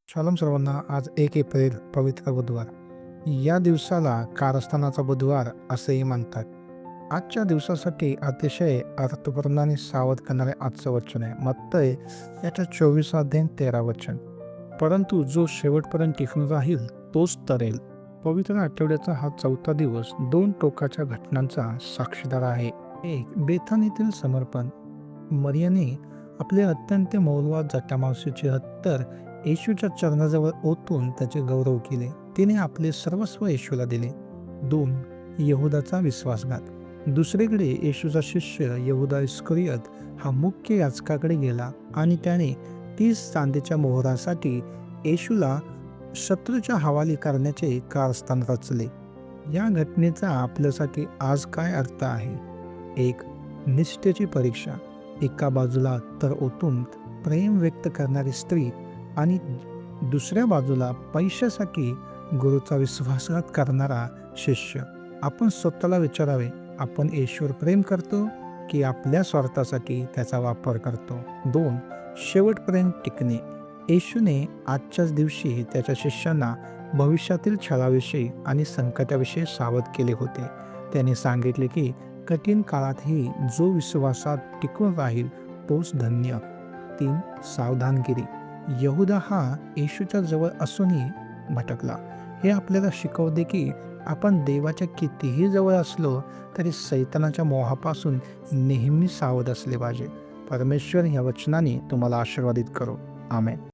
Shalom सर्वांना. आज 1 April पवित्र बुधवार. या दिवसाला कारस्थानाचा बुधवार असेही म्हणतात. आजच्या दिवसासाठी अतिशय अर्थपूर्ण आणि सावध करणारे आजचं वचन आहे मत्तय याच्या 24 अध्याय 13 वचन. परंतु जो शेवटपर्यंत टिकून राहील तोच तरेल. पवित्र आठवड्याचा हा 4था दिवस 2 टोकाच्या घटनांचा साक्षीदार आहे. एक, बेथानीतील समर्पण. मरियाने आपले अत्यंत मौल्यवान जटामांसीचे अत्तर येशूच्या चरणाजवळ ओतून त्याचे गौरव केले. तिने आपले सर्वस्व येशूला दिले. 2. यहुदाचा विश्वासघात. दुसरीकडे येशूचा शिष्य यहुदा इस्करियत हा मुख्य याजकाकडे गेला आणि त्याने 30 चांदीच्या मोहरासाठी येशूला शत्रूच्या हवाली करण्याचे कारस्थान रचले. या घटनेचा आपल्यासाठी आज काय अर्थ आहे? 1. निष्ठेची परीक्षा. एका बाजूला अत्तर ओतून प्रेम व्यक्त करणारी स्त्री आणि दुसऱ्या बाजूला पैशासाठी गुरुचा विश्वासघात करणारा शिष्य. आपण स्वतःला विचारावे, आपण येशूवर प्रेम करतो की आपल्या स्वार्थासाठी त्याचा वापर करतो? 2. शेवटपर्यंत टिकणे. येशूने आजच्याच दिवशी त्याच्या शिष्यांना भविष्यातील छळाविषयी आणि संकटाविषयी सावध केले होते. त्याने सांगितले की कठीण काळातही जो विश्वासात टिकून राहील तोच धन्य. 3. सावधानगिरी. यहुदा हा येशूच्या जवळ असूनही भटकला. हे आपल्याला शिकवते की आपण देवाच्या कितीही जवळ असलो तरी सैतानाच्या मोहापासून नेहमी सावध असले पाहिजे. परमेश्वर या वचनाने तुम्हाला आशीर्वादित करो. आमेन.